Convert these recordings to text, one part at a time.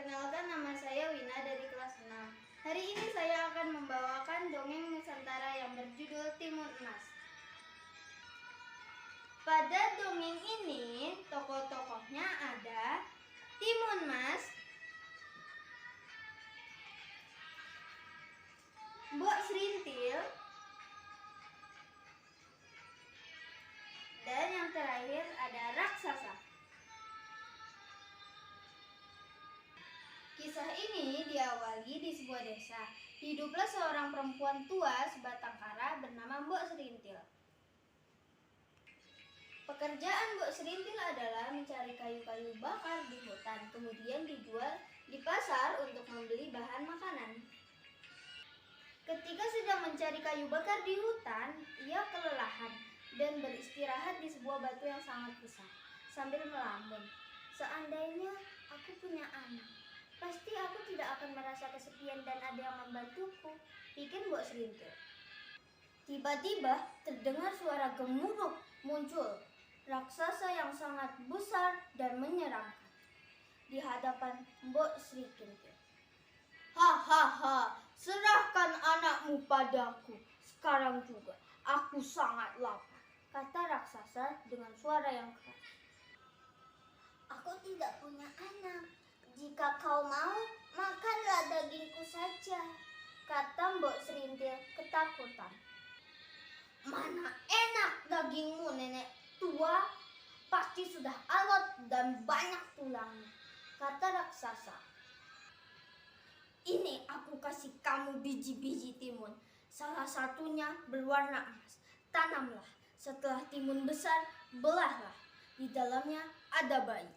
Perkenalkan, nama saya Wina dari kelas 6. Hari ini saya akan membawakan dongeng Nusantara yang berjudul Timun Emas. Pada dongeng ini, tokoh-tokohnya ada Timun Mas, Mbok Serintil, dan yang terakhir ada raksasa. Kisah ini diawali di sebuah desa. Hiduplah seorang perempuan tua sebatang kara bernama Mbok Serintil. Pekerjaan Mbok Serintil adalah mencari kayu-kayu bakar di hutan, kemudian dijual di pasar untuk membeli bahan makanan. Ketika sedang mencari kayu bakar di hutan, ia kelelahan dan beristirahat di sebuah batu yang sangat besar sambil melamun. Seandainya aku punya anak, pasti aku tidak akan merasa kesepian dan ada yang membantuku, pikir Mbok Serintil. Tiba-tiba terdengar suara gemuruh muncul. Raksasa yang sangat besar dan menyeramkan di hadapan Mbok Serintil. Hahaha, serahkan anakmu padaku sekarang juga. Aku sangat lapar, kata raksasa dengan suara yang keras. Aku tidak punya anak. Jika kau mau, makanlah dagingku saja, kata Mbok Serintil ketakutan. Mana enak dagingmu, nenek tua, pasti sudah alot dan banyak tulangnya, kata raksasa. Ini aku kasih kamu biji-biji timun, salah satunya berwarna emas. Tanamlah, setelah timun besar, belahlah. Di dalamnya ada bayi.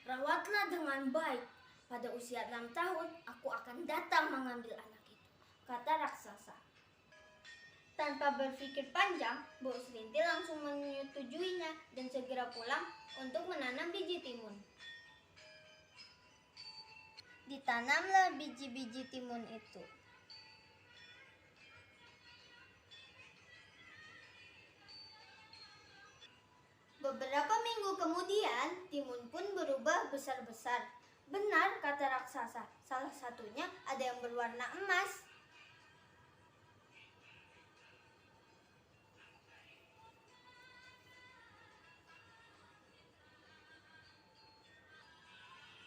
Rawatlah dengan baik. Pada usia 6 tahun, aku akan datang mengambil anak itu, kata raksasa. Tanpa berpikir panjang, Mbok Serintil langsung menyetujuinya dan segera pulang untuk menanam biji timun. Ditanamlah biji-biji timun itu. Beberapa minggu kemudian, timun pun berubah besar-besar. Benar kata raksasa, salah satunya ada yang berwarna emas.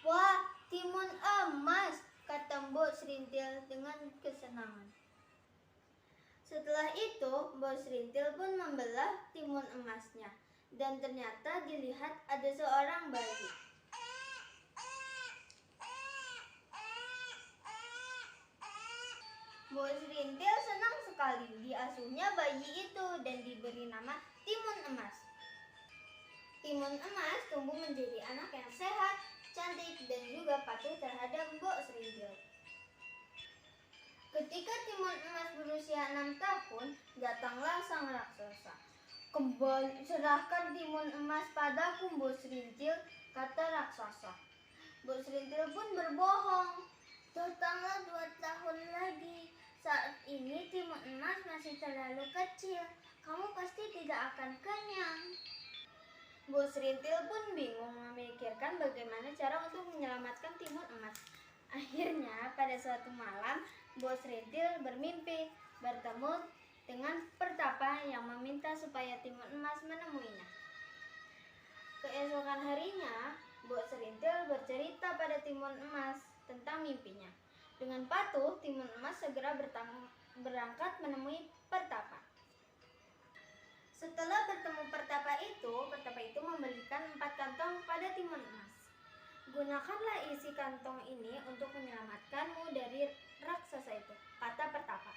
Wah, timun emas, kata Mbok Serintil dengan kesenangan. Setelah itu, Mbok Serintil pun membelah timun emasnya. Dan ternyata dilihat ada seorang bayi. Mbok Serintil senang sekali diasuhnya bayi itu dan diberi nama Timun Emas. Timun Emas tumbuh menjadi anak yang sehat, cantik, dan juga patuh terhadap Mbok Serintil. Ketika Timun Emas berusia 6 tahun, datanglah sang raksasa. Kembali, serahkan timun emas padaku, Mbok Serintil, kata raksasa. Mbok Serintil pun berbohong. Datanglah 2 tahun lagi. Saat ini timun emas masih terlalu kecil. Kamu pasti tidak akan kenyang. Mbok Serintil pun bingung memikirkan bagaimana cara untuk menyelamatkan timun emas. Akhirnya pada suatu malam, Mbok Serintil bermimpi bertemu dengan pertapa yang meminta supaya timun emas menemuinya. Keesokan harinya, Mbok Serintil bercerita pada timun emas tentang mimpinya. Dengan patuh, timun emas segera berangkat menemui pertapa. Setelah bertemu pertapa itu memberikan 4 kantong pada timun emas. Gunakanlah isi kantong ini untuk menyelamatkanmu dari raksasa itu, kata pertapa.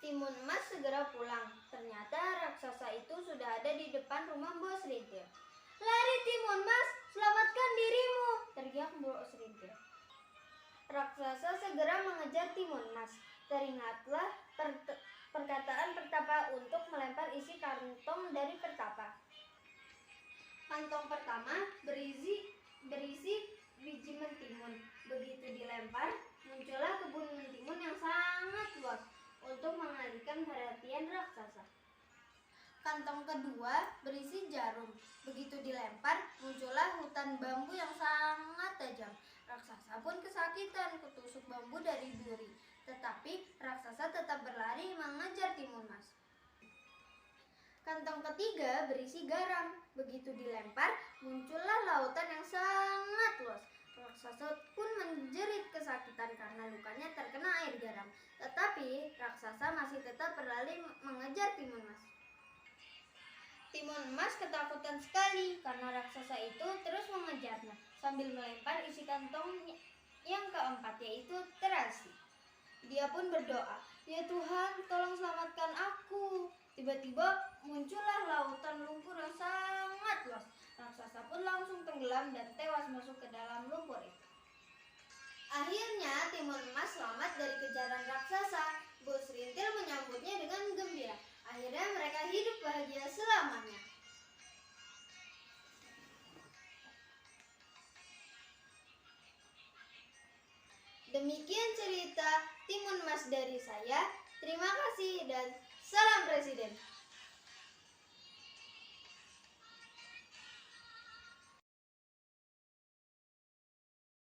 Timun Emas segera pulang. Ternyata raksasa itu sudah ada di depan rumah Mbok Serintil. Lari Timun Emas, selamatkan dirimu, teriak Mbok Serintil. Raksasa segera mengejar Timun Emas. Teringatlah perkataan pertapa untuk melempar isi kantong dari pertapa. Kantong pertama berisi biji mentimun. Begitu dilempar, muncullah kebun mentimun yang sangat luas untuk mengalihkan perhatian raksasa. Kantong kedua berisi jarum. Begitu dilempar, muncullah hutan bambu yang sangat tajam. Raksasa pun kesakitan kutusuk bambu dari duri, tetapi raksasa tetap berlari mengejar timun mas. Kantong ketiga berisi garam. Begitu dilempar, muncullah lautan yang sangat luas. Raksasa pun menjerit kesakitan karena lukanya terkena air garam. Tetapi raksasa masih tetap berlari mengejar timun mas. Timun emas ketakutan sekali karena raksasa itu terus mengejarnya sambil melempar isi kantong yang keempat, yaitu terasi. Dia pun berdoa, "Ya Tuhan, tolong selamatkan aku." Tiba-tiba muncullah lautan lumpur yang sangat luas. Raksasa pun langsung tenggelam dan tewas masuk ke dalam lumpur itu. Akhirnya timun emas selamat dari kejaran raksasa. Bos Rintil menyambutnya dengan gembira. Akhirnya mereka hidup bahagia selamanya. Demikian cerita timun emas dari saya. Terima kasih dan salam presiden.